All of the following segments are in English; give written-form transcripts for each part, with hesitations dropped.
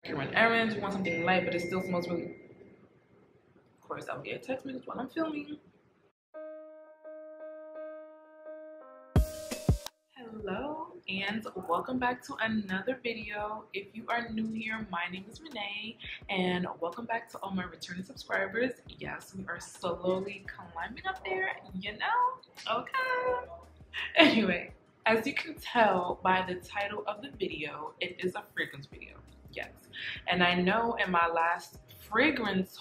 You run errands, you want something light, but it still smells really. Of course, I'll get a text message while I'm filming. Hello, and welcome back to another video. If you are new here, my name is Renee, and welcome back to all my returning subscribers. Yes, we are slowly climbing up there, you know? Okay. Anyway, as you can tell by the title of the video, it is a fragrance video. Yes. And I know in my last fragrance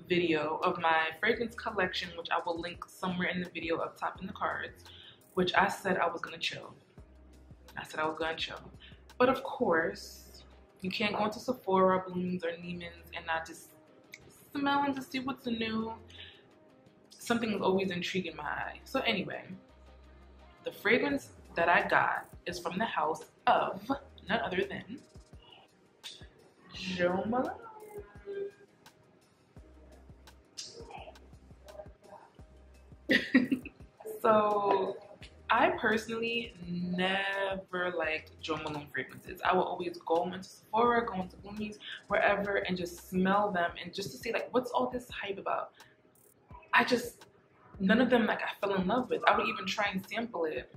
video of my fragrance collection, which I will link somewhere in the video up top in the cards, which I said I was gonna chill. I said I was gonna chill. But of course, you can't go into Sephora, Blooms, or Neiman's and not just smelling to see what's new. Something is always intriguing my eye. So anyway, the fragrance that I got is from the house of none other than Malone. So I personally never liked Malone fragrances. I would always go into Sephora, go into Bloomies, wherever, and just smell them and just to see like what's all this hype about. None of them like I fell in love with. I would even try and sample it,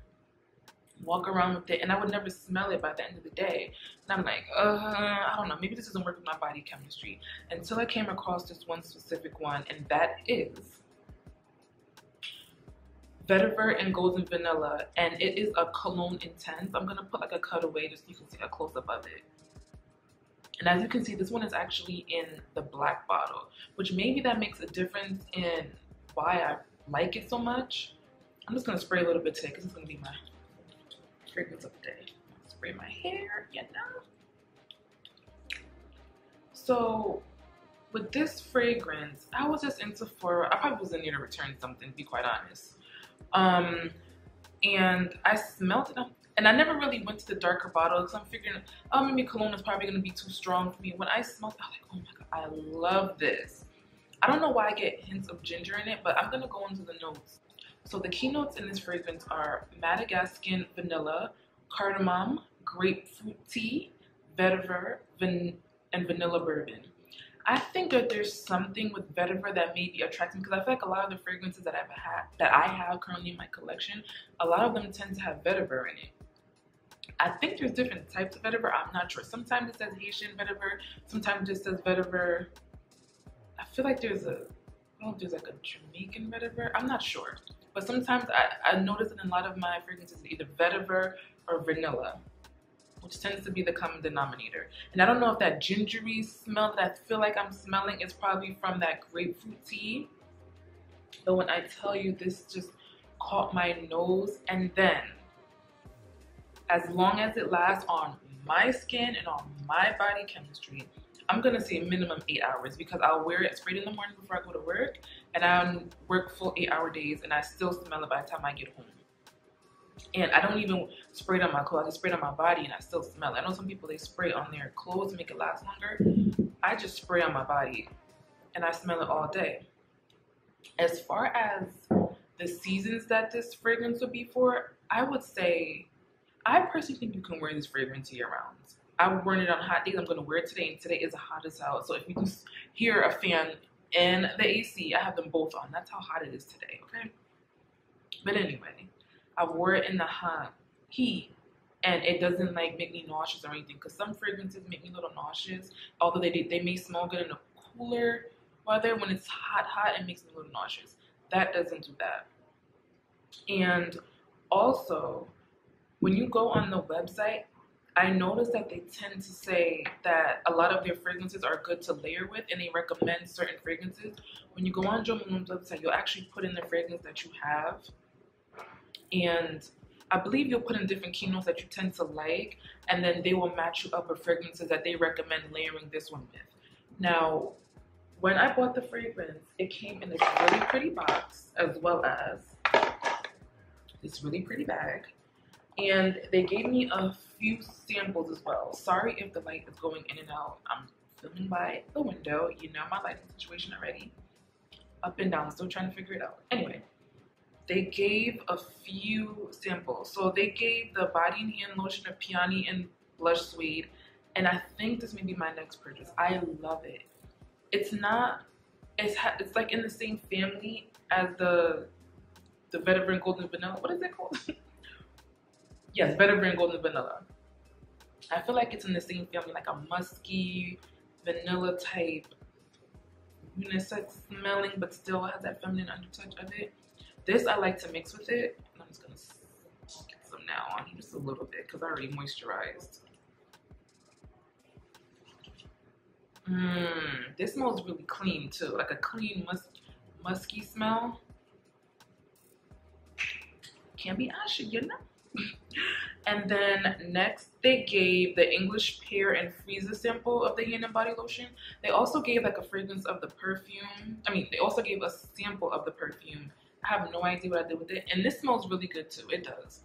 walk around with it, and I would never smell it by the end of the day. And I'm like, I don't know, maybe this doesn't work with my body chemistry. Until I came across this one specific one, and that is Vetiver and Golden Vanilla, and it is a cologne intense. I'm gonna put like a cutaway just so you can see a close-up of it. And as you can see, this one is actually in the black bottle, which maybe that makes a difference in why I like it so much. I'm just gonna spray a little bit today because it's gonna be my fragrance of the day. Spray my hair, you know. So with this fragrance, I was just in Sephora. I probably was in here to return something, to be quite honest. And I smelled it, and I never really went to the darker bottle because I'm figuring, oh, maybe cologne is probably gonna be too strong for me. When I smelled it, I was like, oh my god, I love this. I don't know why I get hints of ginger in it, but I'm gonna go into the notes. So the keynotes in this fragrance are Madagascan vanilla, cardamom, grapefruit tea, vetiver, and vanilla bourbon. I think that there's something with vetiver that may be attracting because I feel like a lot of the fragrances that I have currently in my collection, a lot of them tend to have vetiver in it. I think there's different types of vetiver. I'm not sure. Sometimes it says Haitian vetiver. Sometimes it just says vetiver. I feel like there's like a Jamaican vetiver. I'm not sure. But sometimes I notice that in a lot of my fragrances either vetiver or vanilla, which tends to be the common denominator. And I don't know if that gingery smell that I feel like I'm smelling is probably from that grapefruit tea. But when I tell you, this just caught my nose. And then, as long as it lasts on my skin and on my body chemistry, I'm gonna say minimum 8 hours because I'll wear it sprayed in the morning before I go to work, and I work full 8-hour days, and I still smell it by the time I get home. And I don't even spray it on my clothes. I just spray it on my body, and I still smell it. I know some people, they spray on their clothes to make it last longer. I just spray on my body, and I smell it all day. As far as the seasons that this fragrance would be for, I would say, I personally think you can wear this fragrance year-round. I'm wearing it on hot days. I'm going to wear it today, and today is hot as hell. So if you can hear a fan and the AC, I have them both on. That's how hot it is today, okay? But anyway, I wore it in the hot heat, and it doesn't like make me nauseous or anything. Because some fragrances make me a little nauseous, although they may smell good in the cooler weather. When it's hot, it makes me a little nauseous. That doesn't do that. And also, when you go on the website, I noticed that they tend to say that a lot of their fragrances are good to layer with, and they recommend certain fragrances. When you go on Jo Malone's website, you'll actually put in the fragrance that you have, and I believe you'll put in different keynotes that you tend to like, and then they will match you up with fragrances that they recommend layering this one with. Now, when I bought the fragrance, it came in this really pretty box as well as this really pretty bag. And they gave me a few samples as well. Sorry if the light is going in and out. I'm filming by the window. You know my lighting situation already. Up and down, still trying to figure it out. Anyway, they gave a few samples. So they gave the body and hand lotion of Peony and Blush Suede, And I think this may be my next purchase. I love it. It's not, it's like in the same family as the Vetiver and Golden Vanilla. What is it called? Yes, Vetiver and Golden Vanilla. I feel like it's in the same family, like a musky, vanilla type, unisex smelling, but still has that feminine undertouch of it. This I like to mix with it. I'm just gonna get some now on just a little bit because I already moisturized. This smells really clean too, like a clean musky smell. Can't be ashy, you know. And then next they gave the English Pear and Freezer sample of the hand and body lotion. They also gave like a fragrance of the perfume. I mean, they also gave a sample of the perfume. I have no idea what I did with it, and this smells really good too. It does.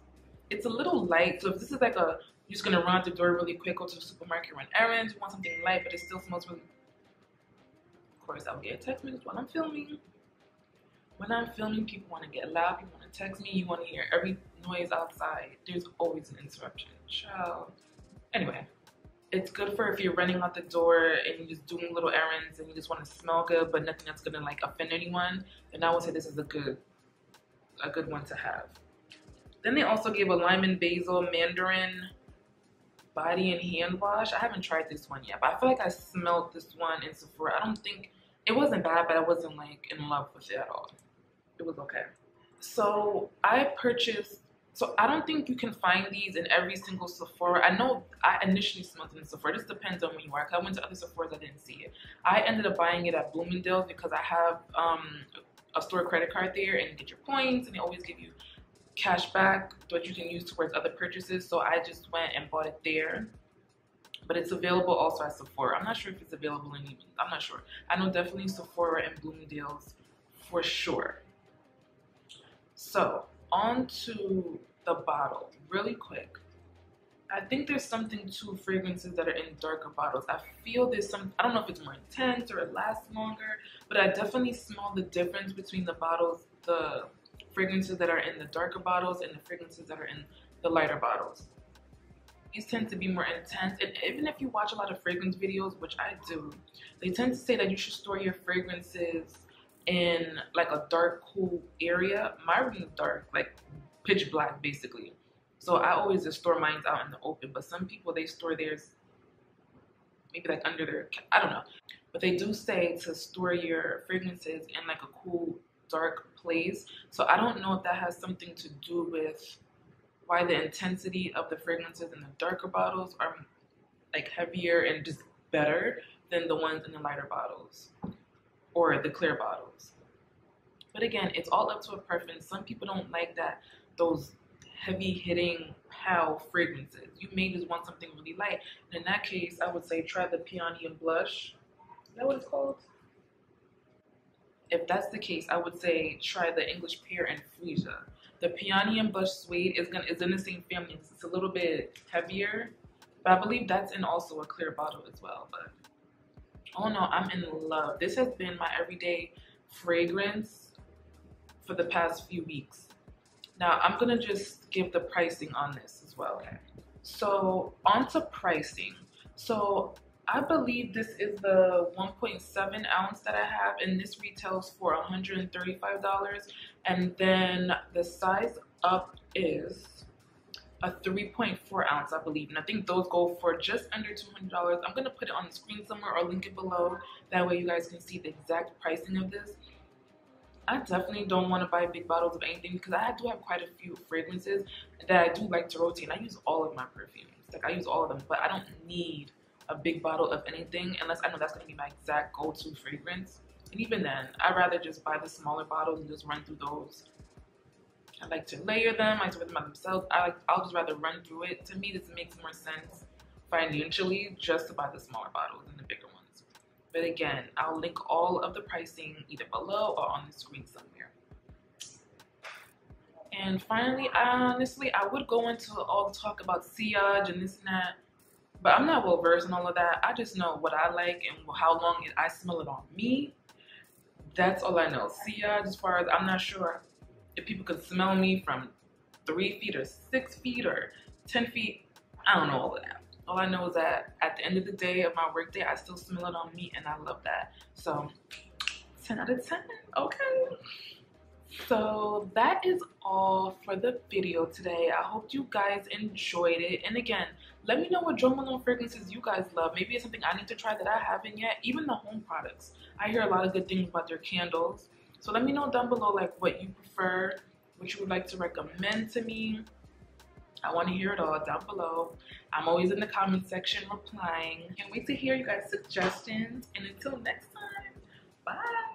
It's a little light, so if this is like a you're just gonna run out the door really quick, go to the supermarket, run errands, you want something light, but it still smells really. Of course, I'll get a text message while I'm filming. When I'm filming, people want to get loud, people want to text me, you want to hear every noise outside. There's always an interruption. Child. Anyway, it's good for if you're running out the door and you're just doing little errands and you just want to smell good, but nothing that's gonna like offend anyone. Then I would say this is a good one to have. Then they also gave a lime and basil mandarin body and hand wash. I haven't tried this one yet, but I feel like I smelled this one in Sephora. I don't think it wasn't bad, but I wasn't like in love with it at all. It was okay. So I purchased, so I don't think you can find these in every single Sephora. I know I initially smelled it in Sephora. It just depends on when you are. I went to other Sephoras, I didn't see it. I ended up buying it at Bloomingdale's because I have a store credit card there and you get your points and they always give you cash back that you can use towards other purchases. So I just went and bought it there. But it's available also at Sephora. I'm not sure if it's available in even. I'm not sure. I know definitely Sephora and Bloomingdale's for sure. So on to the bottle really quick. I think there's something to fragrances that are in darker bottles. I feel there's some, I don't know if it's more intense or it lasts longer, but I definitely smell the difference between the bottles, the fragrances that are in the darker bottles and the fragrances that are in the lighter bottles. These tend to be more intense, and even if you watch a lot of fragrance videos, which I do, they tend to say that you should store your fragrances in like a dark, cool area. My room is dark, like pitch black basically. So I always just store mine out in the open, but some people, they store theirs maybe like under their, I don't know. But they do say to store your fragrances in like a cool, dark place. So I don't know if that has something to do with why the intensity of the fragrances in the darker bottles are like heavier and just better than the ones in the lighter bottles or the clear bottles. But again, it's all up to a preference. Some people don't like that, those heavy hitting pale fragrances. You may just want something really light. And in that case, I would say try the Peony and Blush. Is that what it's called? If that's the case, I would say try the English Pear and Freesia. The Peony and Blush Suede is in the same family. It's a little bit heavier, but I believe that's in also a clear bottle as well. But oh no, I'm in love. This has been my everyday fragrance for the past few weeks. Now I'm gonna just give the pricing on this as well. Okay. So on to pricing. So I believe this is the 1.7 ounce that I have, and this retails for $135. And then the size up is a 3.4 ounce, I believe. And I think those go for just under $200. I'm gonna put it on the screen somewhere or link it below. That way you guys can see the exact pricing of this. I definitely don't want to buy big bottles of anything because I do have quite a few fragrances that I do like to rotate. And I use all of my perfumes. Like I use all of them, but I don't need a big bottle of anything unless I know that's going to be my exact go-to fragrance. And even then, I'd rather just buy the smaller bottles and just run through those. I like to layer them. I like to wear them by themselves. I'll just rather run through it. To me, this makes more sense financially just to buy the smaller bottles than the bigger ones. But again, I'll link all of the pricing either below or on the screen somewhere. And finally, honestly, I would go into all the talk about sillage and this and that. But I'm not well versed in all of that. I just know what I like and how long I smell it on me. That's all I know. Sillage, as far as I'm not sure if people could smell me from 3 feet or 6 feet or 10 feet. I don't know all of that. All I know is that at the end of the day of my work day, I still smell it on me, and I love that. So 10 out of 10, okay. So that is all for the video today. I hope you guys enjoyed it. And again, let me know what Jo Malone fragrances you guys love. Maybe it's something I need to try that I haven't yet. Even the home products. I hear a lot of good things about their candles. So let me know down below like what you prefer, what you would like to recommend to me. I want to hear it all down below. I'm always in the comment section replying. Can't wait to hear you guys' suggestions. And until next time, bye.